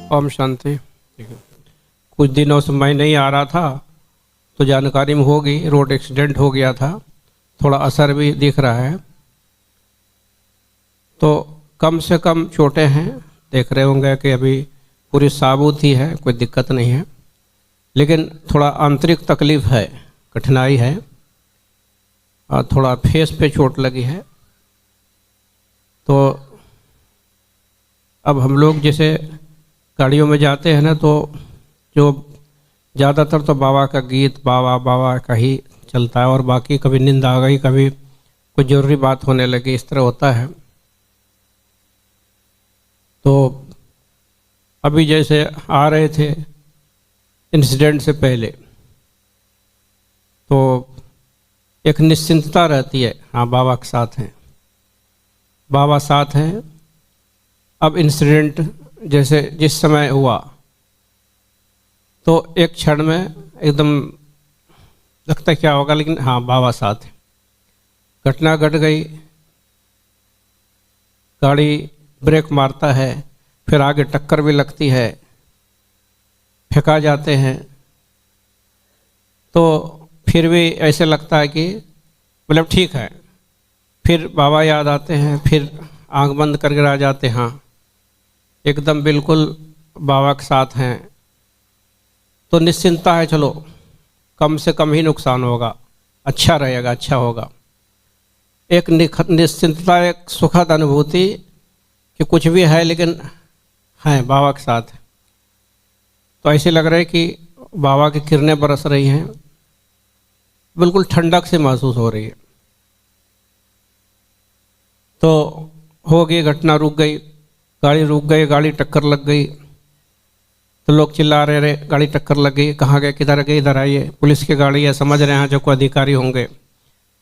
ओम शांति। कुछ दिनों से मैं नहीं आ रहा था तो जानकारी में होगी, रोड एक्सीडेंट हो गया था, थोड़ा असर भी दिख रहा है। तो कम से कम चोटें हैं, देख रहे होंगे कि अभी पूरी साबुत ही है, कोई दिक्कत नहीं है, लेकिन थोड़ा आंतरिक तकलीफ है, कठिनाई है और थोड़ा फेस पे चोट लगी है। तो अब हम लोग जैसे गाड़ियों में जाते हैं ना, तो जो ज़्यादातर तो बाबा का गीत, बाबा बाबा का ही चलता है और बाकी कभी नींद आ गई, कभी कोई ज़रूरी बात होने लगी, इस तरह होता है। तो अभी जैसे आ रहे थे इंसिडेंट से पहले तो एक निश्चिंतता रहती है, हाँ बाबा के साथ हैं, बाबा साथ हैं। अब इंसिडेंट जैसे जिस समय हुआ तो एक क्षण में एकदम लगता क्या होगा, लेकिन हाँ बाबा साथ है। घटना घट गई, गाड़ी ब्रेक मारता है, फिर आगे टक्कर भी लगती है, फेंका जाते हैं, तो फिर भी ऐसे लगता है कि मतलब ठीक है। फिर बाबा याद आते हैं, फिर आंख बंद करके रह जाते हैं, हाँ एकदम बिल्कुल बाबा के साथ हैं। तो निश्चिंतता है, चलो कम से कम ही नुकसान होगा, अच्छा रहेगा, अच्छा होगा। एक निश्चिंतता, एक सुखद अनुभूति कि कुछ भी है लेकिन है बाबा के साथ है। तो ऐसे लग रहा है कि बाबा की किरणें बरस रही हैं, बिल्कुल ठंडक से महसूस हो रही है। तो हो गई घटना, रुक गई गाड़ी, रुक गई गाड़ी, टक्कर लग गई तो लोग चिल्ला रहे गाड़ी टक्कर लग गई, कहाँ गए, किधर गए, इधर आइए, पुलिस की गाड़ी है, समझ रहे हैं जो कोई अधिकारी होंगे।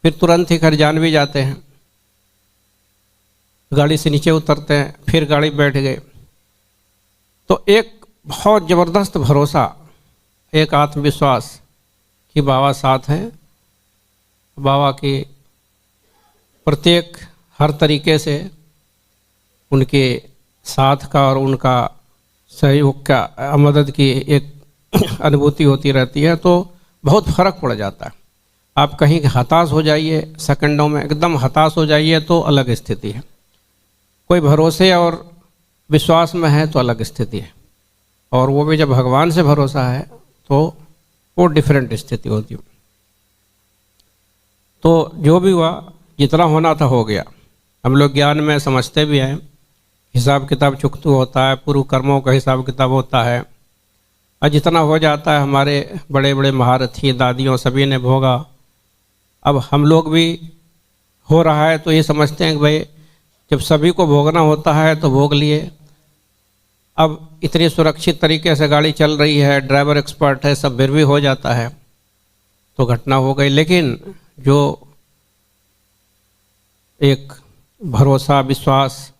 फिर तुरंत ही घर जान भी जाते हैं, गाड़ी से नीचे उतरते हैं, फिर गाड़ी बैठ गए। तो एक बहुत ज़बरदस्त भरोसा, एक आत्मविश्वास कि बाबा साथ हैं। बाबा की प्रत्येक हर तरीके से उनके साथ का और उनका सहयोग का, मदद की एक अनुभूति होती रहती है, तो बहुत फर्क पड़ जाता है। आप कहीं हताश हो जाइए, सेकंडों में एकदम हताश हो जाइए तो अलग स्थिति है, कोई भरोसे और विश्वास में है तो अलग स्थिति है, और वो भी जब भगवान से भरोसा है तो वो डिफरेंट स्थिति होती है। तो जो भी हुआ, जितना होना था हो गया। हम लोग ज्ञान में समझते भी हैं, हिसाब किताब चुकतू होता है, पूर्व कर्मों का हिसाब किताब होता है, और जितना हो जाता है हमारे बड़े बड़े महारथी दादियों सभी ने भोगा। अब हम लोग भी हो रहा है तो ये समझते हैं कि भाई जब सभी को भोगना होता है तो भोग लिए। अब इतनी सुरक्षित तरीके से गाड़ी चल रही है, ड्राइवर एक्सपर्ट है, सब फिर भी हो जाता है तो घटना हो गई। लेकिन जो एक भरोसा, विश्वास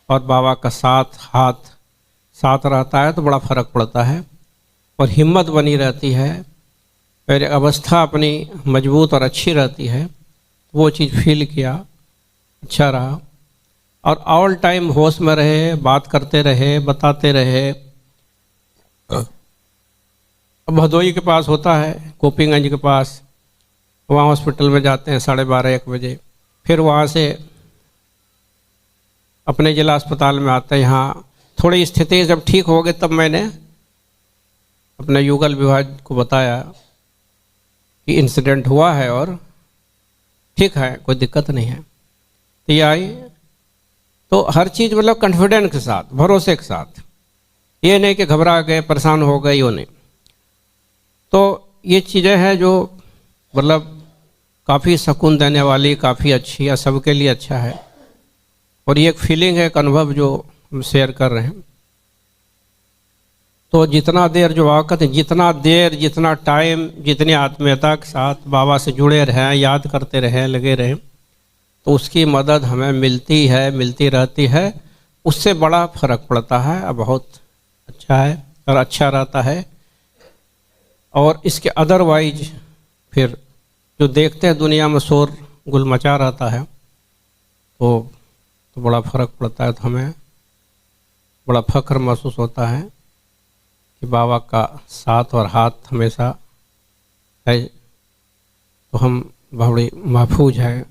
और बाबा का साथ रहता है तो बड़ा फर्क पड़ता है और हिम्मत बनी रहती है, और अवस्था अपनी मजबूत और अच्छी रहती है। वो चीज़ फील किया, अच्छा रहा, और ऑल टाइम होश में रहे, बात करते रहे, बताते रहे। भदोई के पास होता है, गोपीगंज के पास, वहाँ हॉस्पिटल में जाते हैं 12:30-1 बजे, फिर वहाँ से अपने जिला अस्पताल में आते हैं। यहाँ थोड़ी स्थिति जब ठीक हो गई तब मैंने अपने युगल विभाग को बताया कि इंसिडेंट हुआ है और ठीक है, कोई दिक्कत नहीं है। तो ये आई, तो हर चीज़ मतलब कॉन्फिडेंस के साथ, भरोसे के साथ, ये नहीं कि घबरा गए, परेशान हो गए, यो नहीं। तो ये चीज़ें हैं जो मतलब काफ़ी सुकून देने वाली, काफ़ी अच्छी है, सबके लिए अच्छा है। और ये एक फीलिंग है, एक अनुभव जो हम शेयर कर रहे हैं। तो जितना देर जो वक़्त है, जितना देर, जितना टाइम, जितनी आत्मीयता के साथ बाबा से जुड़े रहें, याद करते रहें, लगे रहें, तो उसकी मदद हमें मिलती है, मिलती रहती है। उससे बड़ा फर्क पड़ता है और बहुत अच्छा है और अच्छा रहता है। और इसके अदरवाइज फिर जो देखते हैं दुनिया में शोर गुल मचा रहता है, तो बड़ा फ़र्क पड़ता है, तो हमें बड़ा फ़ख्र महसूस होता है कि बाबा का साथ और हाथ हमेशा है, तो हम बड़ी महफूज है।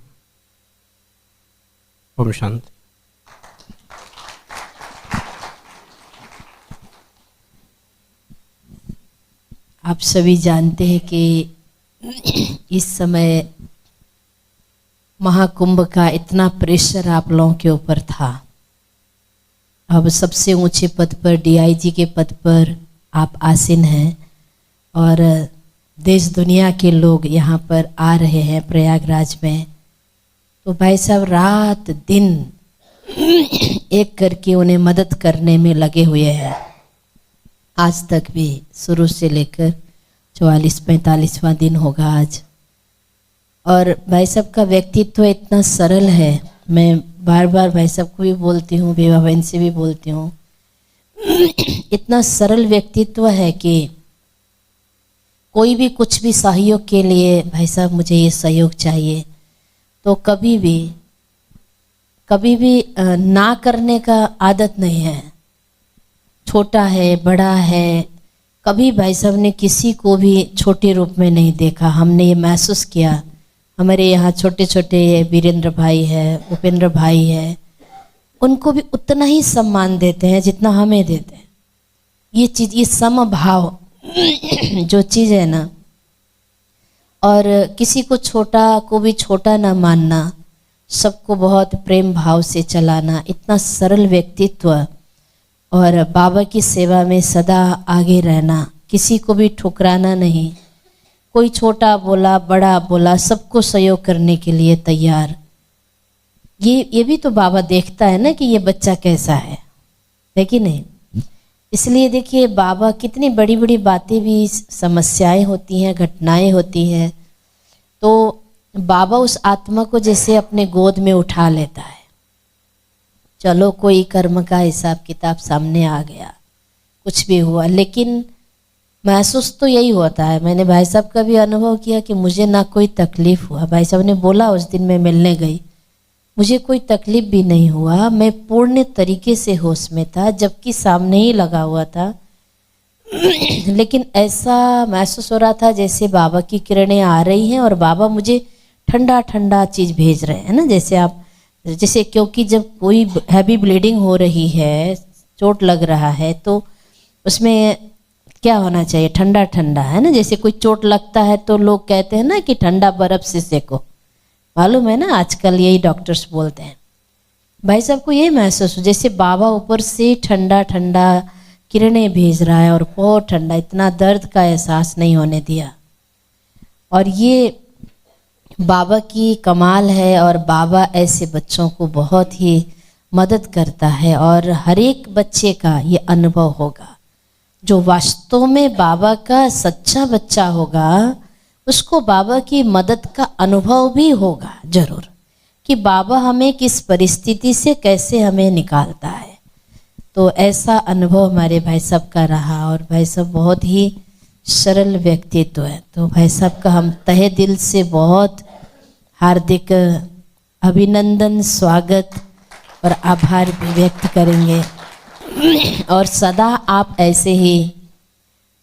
ओम शांति। आप सभी जानते हैं कि इस समय महाकुंभ का इतना प्रेशर आप लोगों के ऊपर था। अब सबसे ऊंचे पद पर, डीआईजी के पद पर आप आसीन हैं और देश दुनिया के लोग यहाँ पर आ रहे हैं प्रयागराज में। तो भाई साहब रात दिन एक करके उन्हें मदद करने में लगे हुए हैं। आज तक भी शुरू से लेकर 44-45वां दिन होगा आज। और भाई साहब का व्यक्तित्व इतना सरल है, मैं बार बार भाई साहब को भी बोलती हूँ, बेवा बहन से भी बोलती हूँ, इतना सरल व्यक्तित्व है कि कोई भी कुछ भी सहयोग के लिए, भाई साहब मुझे ये सहयोग चाहिए, तो कभी भी ना करने का आदत नहीं है। छोटा है बड़ा है, कभी भाई साहब ने किसी को भी छोटे रूप में नहीं देखा। हमने ये महसूस किया। हमारे यहाँ छोटे छोटे वीरेंद्र भाई है, उपेंद्र भाई है, उनको भी उतना ही सम्मान देते हैं जितना हमें देते हैं। ये चीज़, ये समभाव जो चीज़ है ना, और किसी को छोटा को भी छोटा ना मानना, सबको बहुत प्रेम भाव से चलाना, इतना सरल व्यक्तित्व और बाबा की सेवा में सदा आगे रहना, किसी को भी ठुकराना नहीं, कोई छोटा बोला बड़ा बोला सबको सहयोग करने के लिए तैयार। ये भी तो बाबा देखता है ना कि ये बच्चा कैसा है कि नहीं। इसलिए देखिए बाबा कितनी बड़ी बड़ी बातें भी, समस्याएं होती हैं, घटनाएं होती हैं, तो बाबा उस आत्मा को जैसे अपने गोद में उठा लेता है। चलो कोई कर्म का हिसाब किताब सामने आ गया, कुछ भी हुआ, लेकिन महसूस तो यही होता है। मैंने भाई साहब का भी अनुभव किया कि मुझे ना कोई तकलीफ़ हुआ। भाई साहब ने बोला उस दिन मैं मिलने गई, मुझे कोई तकलीफ़ भी नहीं हुआ, मैं पूर्ण तरीके से होश में था, जबकि सामने ही लगा हुआ था। लेकिन ऐसा महसूस हो रहा था जैसे बाबा की किरणें आ रही हैं और बाबा मुझे ठंडा ठंडा चीज़ भेज रहे हैं ना। जैसे क्योंकि जब कोई हैवी ब्लीडिंग हो रही है, चोट लग रहा है, तो उसमें क्या होना चाहिए, ठंडा ठंडा, है ना। जैसे कोई चोट लगता है तो लोग कहते हैं ना कि ठंडा बर्फ़ से सेको, मालूम है ना, आजकल यही डॉक्टर्स बोलते हैं। भाई साहब को ये महसूस हो जैसे बाबा ऊपर से ठंडा ठंडा किरणें भेज रहा है और बहुत ठंडा, इतना दर्द का एहसास नहीं होने दिया। और ये बाबा की कमाल है और बाबा ऐसे बच्चों को बहुत ही मदद करता है। और हर एक बच्चे का ये अनुभव होगा, जो वास्तव में बाबा का सच्चा बच्चा होगा, उसको बाबा की मदद का अनुभव भी होगा जरूर, कि बाबा हमें किस परिस्थिति से कैसे हमें निकालता है। तो ऐसा अनुभव हमारे भाई साहब का रहा। और भाई साहब बहुत ही सरल व्यक्तित्व है। तो भाई साहब का हम तहे दिल से बहुत हार्दिक अभिनंदन, स्वागत और आभार भी व्यक्त करेंगे। और सदा आप ऐसे ही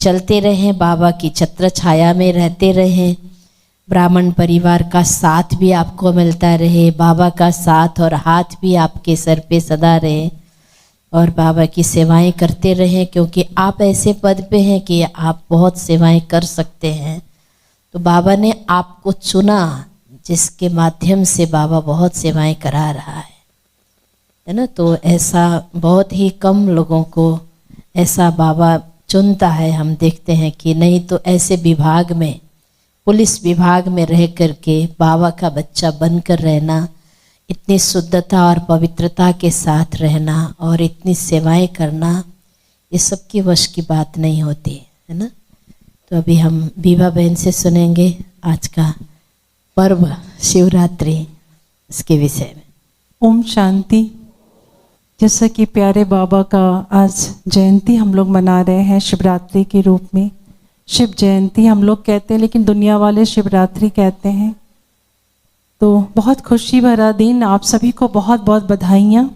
चलते रहें, बाबा की छत्र छाया में रहते रहें, ब्राह्मण परिवार का साथ भी आपको मिलता रहे, बाबा का साथ और हाथ भी आपके सर पे सदा रहे और बाबा की सेवाएं करते रहें, क्योंकि आप ऐसे पद पे हैं कि आप बहुत सेवाएं कर सकते हैं। तो बाबा ने आपको चुना, जिसके माध्यम से बाबा बहुत सेवाएं करा रहा है ना। तो ऐसा बहुत ही कम लोगों को ऐसा बाबा चुनता है। हम देखते हैं कि नहीं तो ऐसे विभाग में, पुलिस विभाग में रह करके बाबा का बच्चा बनकर रहना, इतनी शुद्धता और पवित्रता के साथ रहना और इतनी सेवाएं करना, ये सब की वश की बात नहीं होती है ना। तो अभी हम बीवा बहन से सुनेंगे आज का पर्व शिवरात्रि, इसके विषय में। ओम शांति। जैसा कि प्यारे बाबा का आज जयंती हम लोग मना रहे हैं शिवरात्रि के रूप में। शिव जयंती हम लोग कहते हैं, लेकिन दुनिया वाले शिवरात्रि कहते हैं। तो बहुत खुशी भरा दिन, आप सभी को बहुत बहुत बधाइयाँ।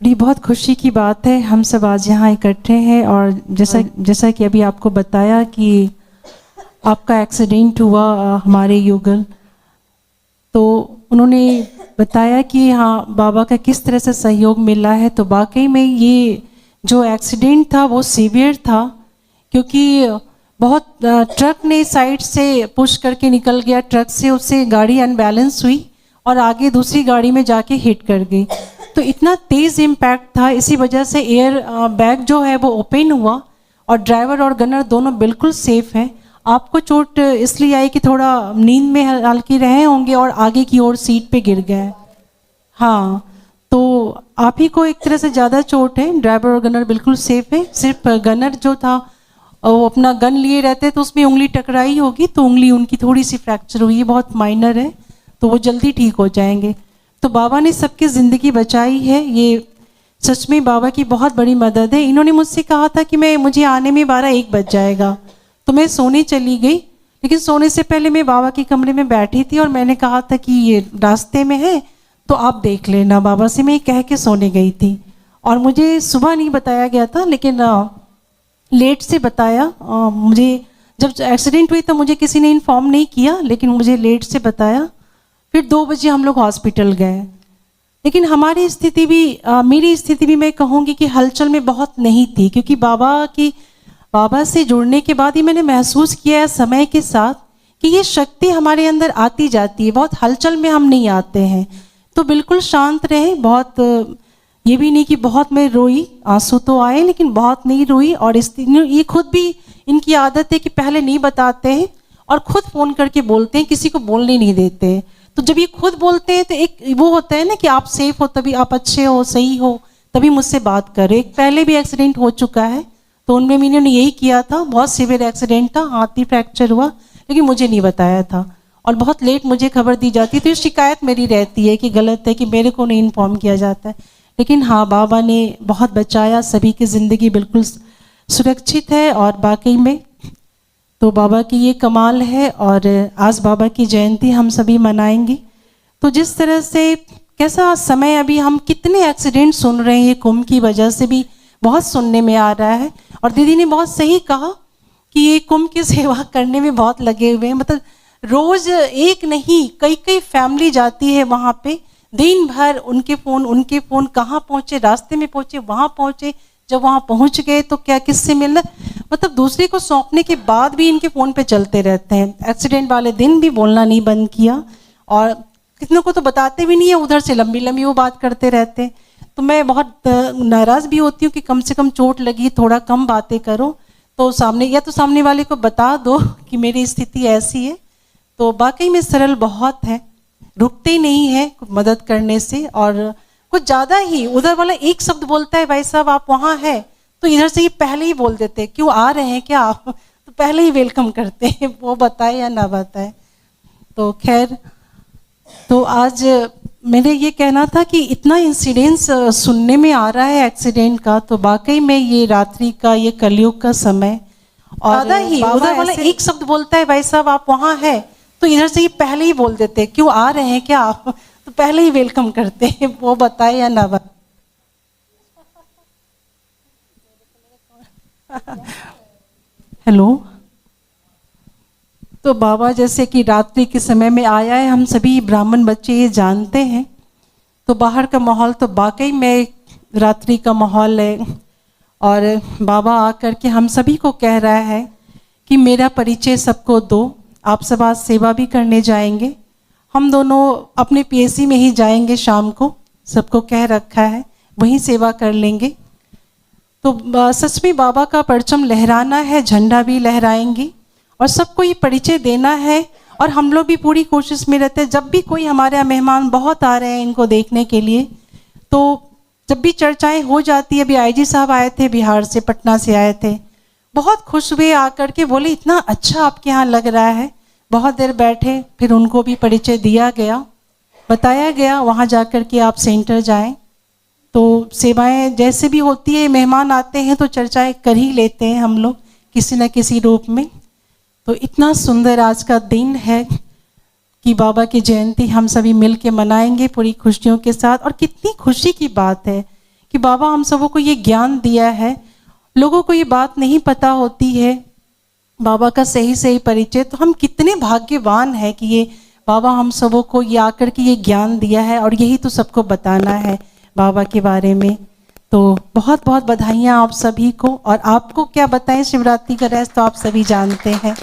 ये बहुत खुशी की बात है, हम सब आज यहाँ इकट्ठे हैं। और जैसा कि अभी आपको बताया कि आपका एक्सीडेंट हुआ हमारे युगल, तो उन्होंने बताया कि हाँ बाबा का किस तरह से सहयोग मिला है। तो वाकई में ये जो एक्सीडेंट था वो सीवियर था, क्योंकि बहुत ट्रक ने साइड से पुश करके निकल गया, ट्रक से उससे गाड़ी अनबैलेंस हुई और आगे दूसरी गाड़ी में जाके हिट कर गई। तो इतना तेज़ इम्पैक्ट था, इसी वजह से एयर बैग जो है वो ओपन हुआ और ड्राइवर और गनर दोनों बिल्कुल सेफ हैं। आपको चोट इसलिए आई कि थोड़ा नींद में हल्की रहे होंगे और आगे की ओर सीट पे गिर गए। हाँ, तो आप ही को एक तरह से ज़्यादा चोट है, ड्राइवर और गनर बिल्कुल सेफ है। सिर्फ गनर जो था वो अपना गन लिए रहते तो उसमें उंगली टकराई होगी, तो उंगली उनकी थोड़ी सी फ्रैक्चर हुई है, बहुत माइनर है, तो वो जल्दी ठीक हो जाएंगे। तो बाबा ने सबकी ज़िंदगी बचाई है, ये सच में बाबा की बहुत बड़ी मदद है। इन्होंने मुझसे कहा था कि मुझे आने में 12-1 बज जाएगा, तो मैं सोने चली गई। लेकिन सोने से पहले मैं बाबा के कमरे में बैठी थी और मैंने कहा था कि ये रास्ते में है तो आप देख लेना, बाबा से मैं कह के सोने गई थी। और मुझे सुबह नहीं बताया गया था, लेकिन लेट से बताया। मुझे जब एक्सीडेंट हुई तो मुझे किसी ने इन्फॉर्म नहीं किया, लेकिन मुझे लेट से बताया। फिर 2 बजे हम लोग हॉस्पिटल गए। लेकिन हमारी स्थिति भी मेरी स्थिति भी मैं कहूँगी कि हलचल में बहुत नहीं थी, क्योंकि बाबा से जुड़ने के बाद ही मैंने महसूस किया है समय के साथ कि ये शक्ति हमारे अंदर आती जाती है, बहुत हलचल में हम नहीं आते हैं। तो बिल्कुल शांत रहे, बहुत ये भी नहीं कि बहुत मैं रोई, आंसू तो आए लेकिन बहुत नहीं रोई। और ये खुद भी इनकी आदत है कि पहले नहीं बताते हैं और खुद फ़ोन करके बोलते हैं, किसी को बोलने नहीं देते हैं। तो जब ये खुद बोलते हैं तो एक वो होता है ना कि आप सेफ हो, तभी आप अच्छे हो, सही हो, तभी मुझसे बात करो। एक पहले भी एक्सीडेंट हो चुका है, तो उनमें मैंने यही किया था, बहुत सीवियर एक्सीडेंट था, हाथ ही फ्रैक्चर हुआ, लेकिन मुझे नहीं बताया था और बहुत लेट मुझे खबर दी जाती थी। शिकायत मेरी रहती है कि गलत है कि मेरे को नहीं इन्फॉर्म किया जाता है। लेकिन हाँ, बाबा ने बहुत बचाया, सभी की ज़िंदगी बिल्कुल सुरक्षित है। और वाकई में तो बाबा की ये कमाल है। और आज बाबा की जयंती हम सभी मनाएंगे। तो जिस तरह से कैसा समय, अभी हम कितने एक्सीडेंट सुन रहे हैं, कुंभ की वजह से भी बहुत सुनने में आ रहा है। और दीदी ने बहुत सही कहा कि ये कुंभ की सेवा करने में बहुत लगे हुए हैं। मतलब रोज एक नहीं, कई फैमिली जाती है वहाँ पे, दिन भर उनके फ़ोन कहाँ पहुँचे, रास्ते में पहुँचे, वहाँ पहुँचे, जब वहाँ पहुँच गए तो क्या किससे मिलना, मतलब दूसरे को सौंपने के बाद भी इनके फ़ोन पे चलते रहते हैं। एक्सीडेंट वाले दिन भी बोलना नहीं बंद किया और कितनों को तो बताते भी नहीं है, उधर से लंबी लंबी वो बात करते रहते हैं। तो मैं बहुत नाराज़ भी होती हूँ कि कम से कम चोट लगी, थोड़ा कम बातें करो, तो सामने वाले को बता दो कि मेरी स्थिति ऐसी है। तो वाकई में सरल बहुत है, रुकते नहीं है मदद करने से। और कुछ ज़्यादा ही उधर वाला एक शब्द बोलता है, भाई साहब आप वहाँ हैं, तो इधर से ही पहले ही बोल देते हैं, क्यों आ रहे हैं क्या आप, तो पहले ही वेलकम करते हैं, वो बताए या ना बताए। तो खैर, तो आज मैंने ये कहना था कि इतना इंसिडेंस सुनने में आ रहा है एक्सीडेंट का, तो वाकई में ये रात्रि का, ये कलयुग का समय। और ज़्यादा ही उधर वाला एक शब्द बोलता है, भाई साहब आप वहाँ हैं, तो इधर से ही पहले ही बोल देते हैं, क्यों आ रहे हैं क्या आप, तो पहले ही वेलकम करते हैं, वो बताए या ना बताए। हेलो। तो बाबा जैसे कि रात्रि के समय में आया है, हम सभी ब्राह्मण बच्चे ये जानते हैं। तो बाहर का माहौल तो वाकई में रात्रि का माहौल है। और बाबा आकर के हम सभी को कह रहा है कि मेरा परिचय सबको दो। आप सब आज सेवा भी करने जाएंगे, हम दोनों अपने पीएसी में ही जाएंगे शाम को, सबको कह रखा है, वहीं सेवा कर लेंगे। तो सच में बाबा का परचम लहराना है, झंडा भी लहराएंगे और सबको ये परिचय देना है। और हम लोग भी पूरी कोशिश में रहते हैं, जब भी कोई हमारे यहाँ मेहमान बहुत आ रहे हैं इनको देखने के लिए, तो जब भी चर्चाएं हो जाती है, अभी आईजी साहब आए थे बिहार से, पटना से आए थे, बहुत खुश हुए आकर के, बोले इतना अच्छा आपके यहाँ लग रहा है। बहुत देर बैठे, फिर उनको भी परिचय दिया गया, बताया गया वहाँ जाकर के आप सेंटर जाएं। तो सेवाएं जैसे भी होती है, मेहमान आते हैं तो चर्चाएं कर ही लेते हैं हम लोग किसी न किसी रूप में। तो इतना सुंदर आज का दिन है कि बाबा की जयंती हम सभी मिल के मनाएंगे पूरी खुशियों के साथ। और कितनी खुशी की बात है कि बाबा हम सबों को ये ज्ञान दिया है। लोगों को ये बात नहीं पता होती है बाबा का सही सही परिचय, तो हम कितने भाग्यवान हैं कि ये बाबा हम सबों को ये आकर के ये ज्ञान दिया है और यही तो सबको बताना है बाबा के बारे में। तो बहुत बहुत बधाइयाँ आप सभी को। और आपको क्या बताएं, शिवरात्रि का रहस्य तो आप सभी जानते हैं,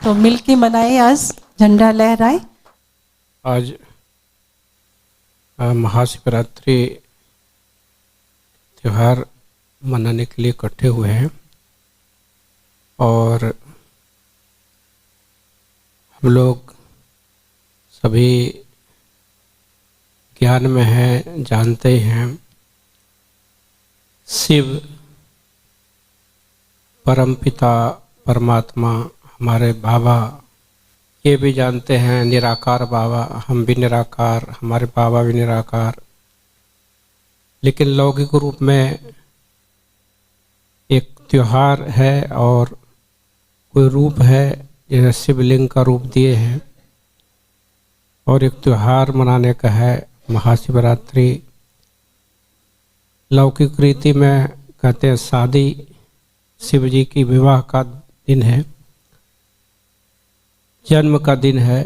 तो मिलके मनाएं, आज झंडा लहराएं। आज महाशिवरात्रि त्यौहार मनाने के लिए इकट्ठे हुए हैं और हम लोग सभी ज्ञान में हैं, जानते ही हैं शिव परमपिता परमात्मा हमारे बाबा, ये भी जानते हैं निराकार बाबा, हम भी निराकार, हमारे बाबा भी निराकार। लेकिन लौकिक रूप में एक त्योहार है और कोई रूप है, जैसे शिवलिंग का रूप दिए हैं, और एक त्योहार मनाने का है महाशिवरात्रि। लौकिक रीति में कहते हैं शादी, शिव जी की विवाह का दिन है, जन्म का दिन है।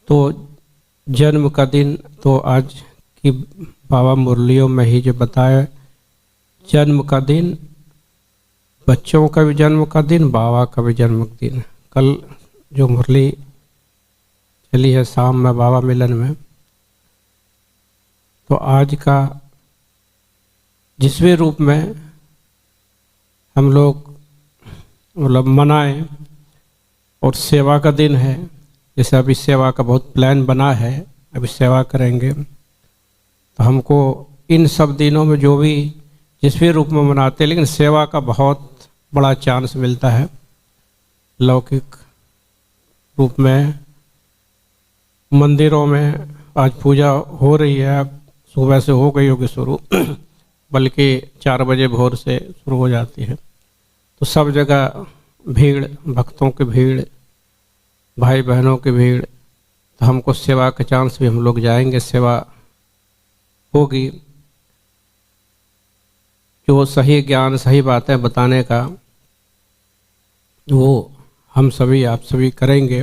तो जन्म का दिन तो आज की बाबा मुरलियों में ही जो बताया, जन्म का दिन, बच्चों का भी जन्म का दिन, बाबा का भी जन्म का दिन। कल जो मुरली चली है शाम में बाबा मिलन में, तो आज का जिस भी रूप में हम लोग मतलब मनाएं, और सेवा का दिन है, जैसे अभी सेवा का बहुत प्लान बना है, अभी सेवा करेंगे। तो हमको इन सब दिनों में जो भी जिस भी रूप में मनाते हैं, लेकिन सेवा का बहुत बड़ा चांस मिलता है। लौकिक रूप में मंदिरों में आज पूजा हो रही है, सुबह से हो गई होगी शुरू, बल्कि 4 बजे भोर से शुरू हो जाती है। तो सब जगह भीड़, भक्तों की भीड़, भाई बहनों की भीड़। तो हमको सेवा का चांस भी, हम लोग जाएंगे, सेवा होगी। जो सही ज्ञान, सही बातें बताने का, वो हम सभी आप सभी करेंगे।